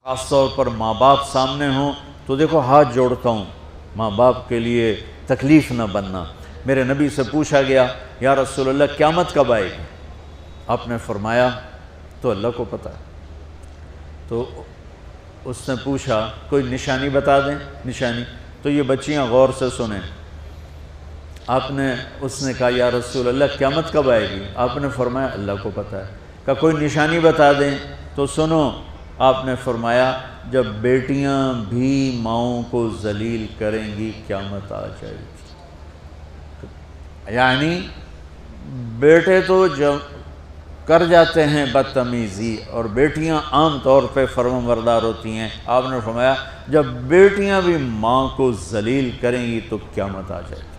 خاص طور پر ماں باپ سامنے ہوں تو دیکھو ہاتھ جوڑتا ہوں، ماں باپ کے لیے تکلیف نہ بننا۔ میرے نبی سے پوچھا گیا یا رسول اللہ قیامت کب آئے گی؟ آپ نے فرمایا تو اللہ کو پتہ ہے۔ تو اس نے پوچھا کوئی نشانی بتا دیں، نشانی؟ تو یہ بچیاں غور سے سنیں۔ اس نے کہا یا رسول اللہ قیامت کب آئے گی؟ آپ نے فرمایا اللہ کو پتہ ہے۔ کہا کوئی نشانی بتا دیں؟ تو سنو، آپ نے فرمایا جب بیٹیاں بھی ماؤں کو ذلیل کریں گی قیامت آ جائے گی۔ یعنی بیٹے تو جب کر جاتے ہیں بدتمیزی اور بیٹیاں عام طور پہ فرمانبردار ہوتی ہیں، آپ نے فرمایا جب بیٹیاں بھی ماں کو ذلیل کریں گی تو قیامت آ جائے گی۔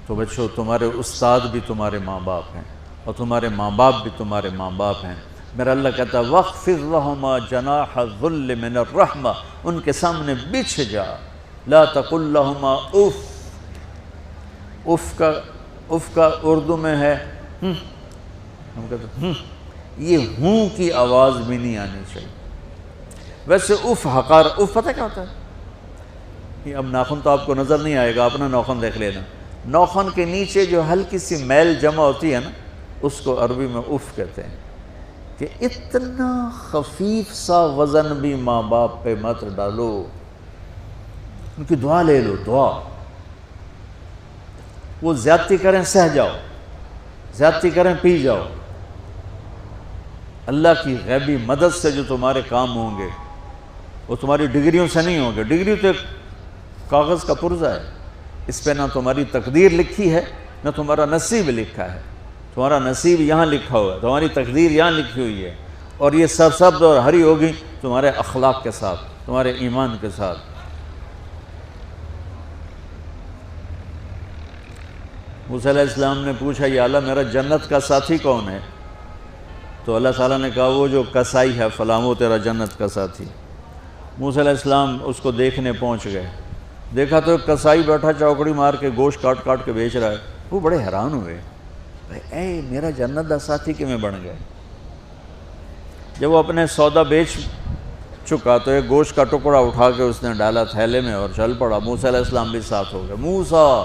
تو بچوں، تمہارے استاد بھی تمہارے ماں باپ ہیں اور تمہارے ماں باپ بھی تمہارے ماں باپ ہیں۔ میرا اللہ کہتا ہے وَاخْفِضْ لَهُمَا جَنَاحَ الذُّلِّ مِنَ الرَّحْمَةِ، ان کے سامنے بچھ جا، لا تقل لهما اف۔ اف کا اردو میں ہے ہم کہتے ہیں یہ ہوں کی آواز بھی نہیں آنی چاہیے۔ ویسے اف حقار، اف پتہ کیا ہوتا ہے؟ اب ناخن تو آپ کو نظر نہیں آئے گا، اپنا ناخن دیکھ لینا۔ ناخن کے نیچے جو ہلکی سی میل جمع ہوتی ہے نا، اس کو عربی میں اف کہتے ہیں۔ کہ اتنا خفیف سا وزن بھی ماں باپ پہ مت ڈالو، ان کی دعا لے لو، دعا۔ وہ زیادتی کریں سہ جاؤ، زیادتی کریں پی جاؤ۔ اللہ کی غیبی مدد سے جو تمہارے کام ہوں گے وہ تمہاری ڈگریوں سے نہیں ہوں گے۔ ڈگری تو ایک کاغذ کا پرزہ ہے، اس پہ نہ تمہاری تقدیر لکھی ہے نہ تمہارا نصیب لکھا ہے۔ تمہارا نصیب یہاں لکھا ہوا ہے، تمہاری تقدیر یہاں لکھی ہوئی ہے، اور یہ سرسبز اور ہری ہوگی تمہارے اخلاق کے ساتھ، تمہارے ایمان کے ساتھ۔ موسیٰ علیہ السلام نے پوچھا یا اللہ میرا جنت کا ساتھی کون ہے؟ تو اللہ تعالیٰ نے کہا وہ جو کسائی ہے فلاں وہ تیرا جنت کا ساتھی۔ موسیٰ علیہ السلام اس کو دیکھنے پہنچ گئے، دیکھا تو ایک کسائی بیٹھا چوکڑی مار کے گوشت کاٹ کاٹ کے بیچ رہا ہے۔ وہ بڑے حیران ہوئے، اے میرا جنت دا ساتھی کیویں بن گئے؟ جب وہ اپنے سودا بیچ چکا تو ایک گوشت کا ٹکڑا اٹھا کے اس نے ڈالا تھیلے میں اور چل پڑا۔ موسیٰ علیہ السلام بھی ساتھ ہو گئے۔ موسیٰ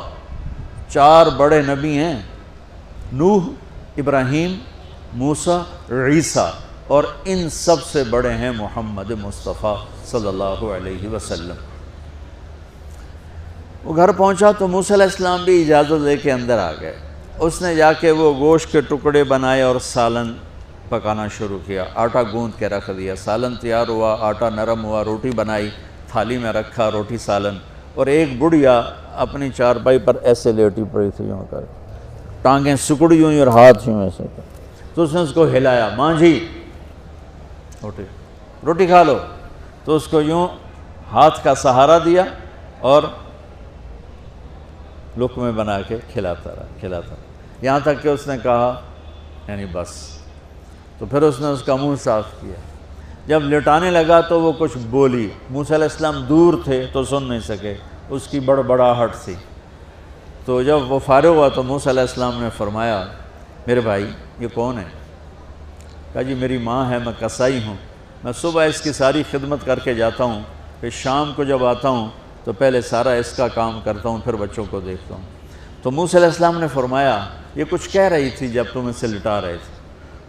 4 بڑے نبی ہیں، نوح، ابراہیم، موسیٰ، عیسیٰ، اور ان سب سے بڑے ہیں محمد مصطفیٰ صلی اللہ علیہ وسلم۔ وہ گھر پہنچا تو موسیٰ علیہ السلام بھی اجازت لے کے اندر آ گئے۔ اس نے جا کے وہ گوشت کے ٹکڑے بنائے اور سالن پکانا شروع کیا۔ آٹا گوندھ کے رکھ دیا، سالن تیار ہوا، آٹا نرم ہوا، روٹی بنائی، تھالی میں رکھا روٹی سالن، اور ایک بڑھیا اپنی چارپائی پر ایسے لیٹی پڑی تھی، یوں کر ٹانگیں سکڑی ہوئی اور ہاتھ یوں ایسے کر۔ تو اس نے اس کو ہلایا، ماں جی روٹی کھا لو۔ تو اس کو یوں ہاتھ کا سہارا دیا اور لقمے بنا کے کھلاتا رہا، یہاں تک کہ اس نے کہا یعنی بس۔ تو پھر اس نے اس کا منہ صاف کیا۔ جب لٹانے لگا تو وہ کچھ بولی، موسیٰ علیہ السلام دور تھے تو سن نہیں سکے، اس کی بڑبڑاہٹ تھی۔ تو جب وہ فارغ ہوا تو موسیٰ علیہ السلام نے فرمایا میرے بھائی یہ کون ہے؟ کہا جی میری ماں ہے، میں کسائی ہوں، میں صبح اس کی ساری خدمت کر کے جاتا ہوں، پھر شام کو جب آتا ہوں تو پہلے سارا اس کا کام کرتا ہوں، پھر بچوں کو دیکھتا ہوں۔ تو موسیٰ علیہ السلام نے فرمایا یہ کچھ کہہ رہی تھی جب تم اسے لٹا رہے تھے؟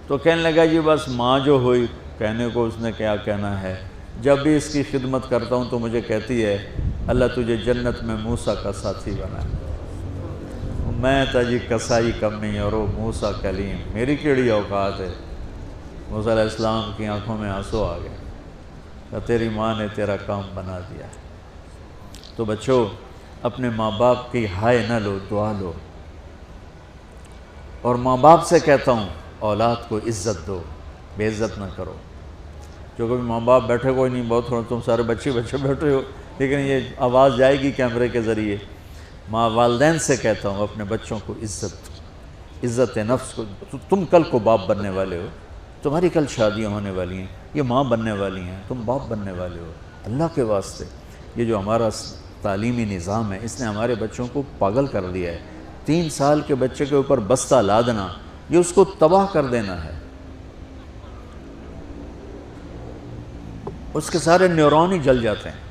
تو کہنے لگا جی بس ماں جو ہوئی، کہنے کو اس نے کیا کہنا ہے، جب بھی اس کی خدمت کرتا ہوں تو مجھے کہتی ہے اللہ تجھے جنت میں موسیٰ کا ساتھی بنائے۔ میں تا جی کسائی کمی اور وہ موسیٰ کلیم، میری کیڑی اوقات ہے۔ موسیٰ علیہ السلام کی آنکھوں میں آنسو آ گئے کہ تیری ماں نے تیرا کام بنا دیا ہے۔ تو بچوں اپنے ماں باپ کی ہائے نہ لو، دعا لو۔ اور ماں باپ سے کہتا ہوں اولاد کو عزت دو، بے عزت نہ کرو۔ جو کبھی ماں باپ بیٹھے کوئی نہیں، بہت تھوڑا تم سارے بچے بیٹھے ہو، لیکن یہ آواز جائے گی کیمرے کے ذریعے۔ ماں والدین سے کہتا ہوں اپنے بچوں کو عزت نفس کو، تم کل کو باپ بننے والے ہو، تمہاری کل شادیاں ہونے والی ہیں، یہ ماں بننے والی ہیں، تم باپ بننے والے ہو۔ اللہ کے واسطے یہ جو ہمارا تعلیمی نظام ہے اس نے ہمارے بچوں کو پاگل کر دیا ہے۔ 3 سال کے بچے کے اوپر بستہ لادنا، یہ اس کو تباہ کر دینا ہے۔ اس کے سارے نیورون ہی جل جاتے ہیں.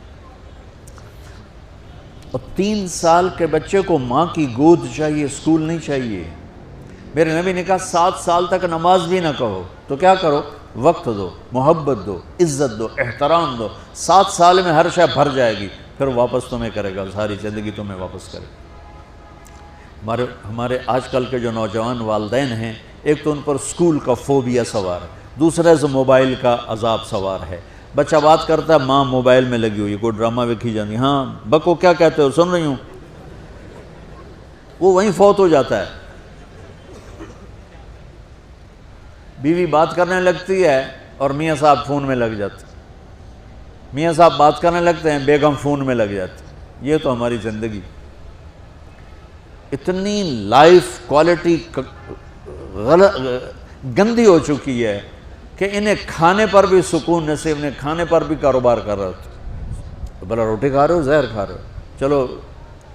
اور 3 سال کے بچے کو ماں کی گود چاہیے، اسکول نہیں چاہیے. میرے نبی نے کہا 7 سال تک نماز بھی نہ کہو تو کیا کرو؟ وقت دو، محبت دو، عزت دو، احترام دو. 7 سال میں ہر شے بھر جائے گی، پھر واپس تمہیں کرے گا، ساری زندگی تمہیں واپس کرے گا. ہمارے آج کل کے جو نوجوان والدین ہیں، ایک تو ان پر اسکول کا فوبیا سوار ہے، دوسرا سے موبائل کا عذاب سوار ہے. بچہ بات کرتا ہے، ماں موبائل میں لگی ہوئی، کوئی ڈرامہ ویکھی جاتی، ہاں بکو کیا کہتے ہو، سن رہی ہوں. وہ وہیں فوت ہو جاتا ہے. بیوی بات کرنے لگتی ہے اور میاں صاحب فون میں لگ جاتے، میاں صاحب بات کرنے لگتے ہیں، بیگم فون میں لگ جاتی. یہ تو ہماری زندگی اتنی لائف کوالٹی گندی ہو چکی ہے کہ انہیں کھانے پر بھی سکون نصیب نہیں، کھانے پر بھی کاروبار کر رہے ہوتے. بھلا روٹی کھا رہے ہو، زہر کھا رہے ہو، چلو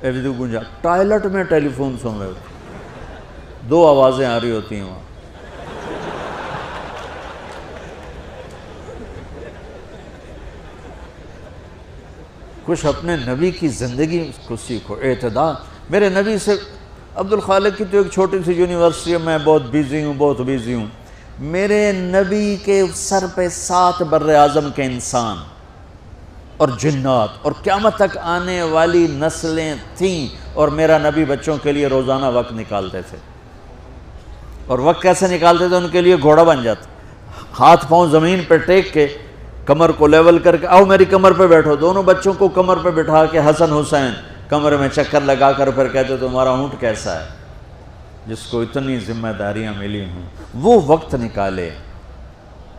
ایویدو گنجا. ٹوائلٹ میں ٹیلی فون سن رہے ہوتے، 2 آوازیں آ رہی ہوتی ہیں وہاں. کچھ اپنے نبی کی زندگی کو سیکھو، اعتدال. میرے نبی سے عبد الخالق کی تو ایک چھوٹی سی یونیورسٹی ہے، میں بہت بیزی ہوں. میرے نبی کے سر پہ 7 بر اعظم کے انسان اور جنات اور قیامت تک آنے والی نسلیں تھیں، اور میرا نبی بچوں کے لیے روزانہ وقت نکالتے تھے. اور وقت کیسے نکالتے تھے؟ ان کے لیے گھوڑا بن جاتا، ہاتھ پاؤں زمین پہ ٹیک کے، کمر کو لیول کر کے، آؤ میری کمر پہ بیٹھو. دونوں بچوں کو کمر پہ بٹھا کے حسن حسین کمر میں چکر لگا کر پھر کہتے تمہارا اونٹ کیسا ہے، جس کو اتنی ذمہ داریاں ملی ہوں. وہ وقت نکالے.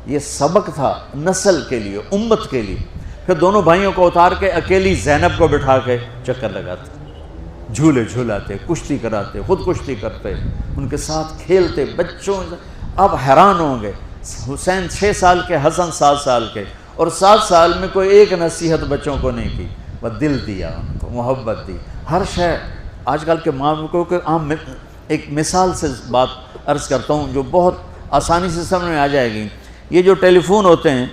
یہ سبق تھا نسل کے لیے، امت کے لیے. پھر دونوں بھائیوں کو اتار کے اکیلی زینب کو بٹھا کے چکر لگاتے، جھولے جھولاتے، کشتی کراتے، خود کشتی کرتے، ان کے ساتھ کھیلتے. بچوں اب حیران ہوں گے، حسین 6 سال کے، حسن 7 سال کے، اور 7 سال میں کوئی ایک نصیحت بچوں کو نہیں کی، بس دل دیا ان کو، محبت دی. ہر شے آج کل کے ماں کو کہ عام ایک مثال سے بات عرض کرتا ہوں جو بہت آسانی سے سمجھ میں آ جائے گی. یہ جو ٹیلی فون ہوتے ہیں،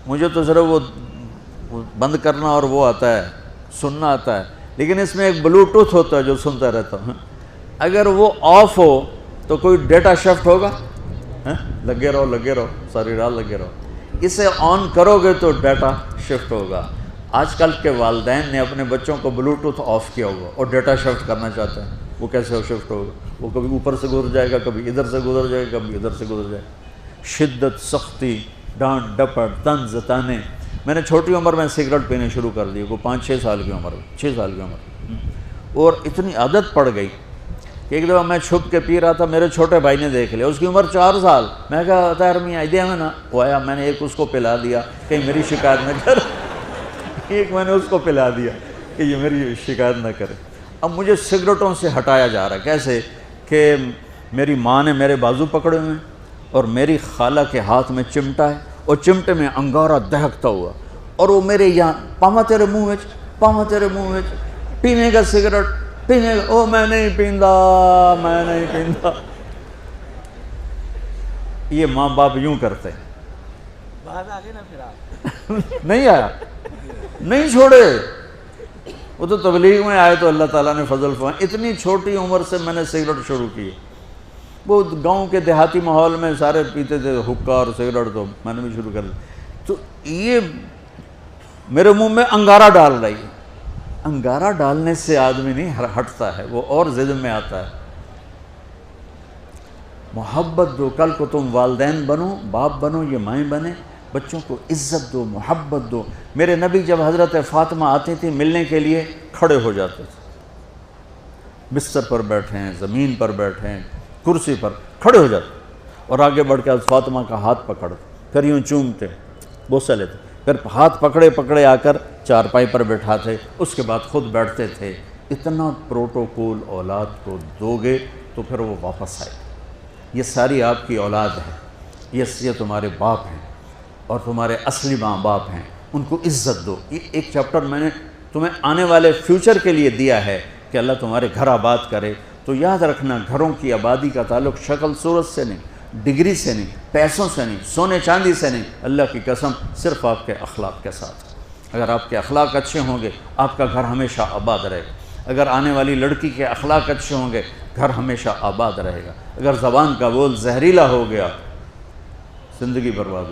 مجھے تو صرف وہ بند کرنا اور وہ آتا ہے، سننا آتا ہے، لیکن اس میں ایک بلوٹوتھ ہوتا ہے جو سنتا رہتا ہوں. اگر وہ آف ہو تو کوئی ڈیٹا شفٹ ہوگا؟ لگے رہو ساری رات لگے رہو. اسے آن کرو گے تو ڈیٹا شفٹ ہوگا. آج کل کے والدین نے اپنے بچوں کو بلوٹوتھ آف کیا ہوگا اور ڈیٹا شفٹ کرنا چاہتے ہیں. وہ کیسے شفٹ ہوگا؟ وہ کبھی اوپر سے گزر جائے گا، کبھی ادھر سے گزر جائے گا، کبھی ادھر سے گزر جائے گا. شدت، سختی، ڈانٹ ڈپٹ، طنز تانے. میں نے چھوٹی عمر میں سگریٹ پینے شروع کر دی، وہ 5-6 سال کی عمر، 6 سال کی عمر، اور اتنی عادت پڑ گئی کہ ایک دفعہ میں چھپ کے پی رہا تھا، میرے چھوٹے بھائی نے دیکھ لیا، اس کی عمر 4 سال. میں کہا طاہر میاں دیا میں نا، وہ آیا، میں نے ایک اس کو پلا دیا کہیں میری شکایت نہ کر. ایک میں نے اس کو پلا دیا کہ یہ میری شکایت نہ کرے. اب مجھے سگریٹوں سے ہٹایا جا رہا ہے. کیسے کہ میری ماں نے میرے بازو پکڑے ہوئے ہیں اور میری خالہ کے ہاتھ میں چمٹا ہے اور چمٹے میں انگارہ دہکتا ہوا، اور وہ میرے یہاں پاما تیرے منہ میں پینے کا سگریٹ پینے کا. او میں نہیں پیندا. یہ ماں باپ یوں کرتے ہیں. نہیں آیا، نہیں چھوڑے. وہ تو تبلیغ میں آئے تو اللہ تعالیٰ نے فضل فرمایا. اتنی چھوٹی عمر سے میں نے سگریٹ شروع کی. وہ گاؤں کے دیہاتی ماحول میں سارے پیتے تھے حکا اور سگریٹ، تو میں نے بھی شروع کر دی. تو یہ میرے منہ میں انگارہ ڈال رہی ہے. انگارہ ڈالنے سے آدمی نہیں ہٹتا ہے، وہ اور ضد میں آتا ہے. محبت دو. کل کو تم والدین بنو، باپ بنو، یہ مائیں بنے، بچوں کو عزت دو، محبت دو. میرے نبی جب حضرت فاطمہ آتی تھی ملنے کے لیے، کھڑے ہو جاتے تھے. بستر پر بیٹھے ہیں، زمین پر بیٹھے ہیں، کرسی پر کھڑے ہو جاتے اور آگے بڑھ کے فاطمہ کا ہاتھ پکڑتے، پھر یوں چومتے، بوسہ لیتے، پھر ہاتھ پکڑے آ کر چارپائی پر بیٹھاتے، اس کے بعد خود بیٹھتے تھے. اتنا پروٹوکول اولاد کو دو گے تو پھر وہ واپس آئے. یہ ساری آپ کی اولاد ہے، یہ تمہارے باپ ہیں اور تمہارے اصلی ماں باپ ہیں. ان کو عزت دو. یہ ایک چیپٹر میں نے تمہیں آنے والے فیوچر کے لیے دیا ہے کہ اللہ تمہارے گھر آباد کرے. تو یاد رکھنا، گھروں کی آبادی کا تعلق شکل صورت سے نہیں، ڈگری سے نہیں، پیسوں سے نہیں، سونے چاندی سے نہیں، اللہ کی قسم صرف آپ کے اخلاق کے ساتھ۔ اگر آپ کے اخلاق اچھے ہوں گے آپ کا گھر ہمیشہ آباد رہے گا۔ اگر آنے والی لڑکی کے اخلاق اچھے ہوں گے گھر ہمیشہ آباد رہے گا۔ اگر زبان کا بول زہریلا ہو گیا زندگی برباد ہو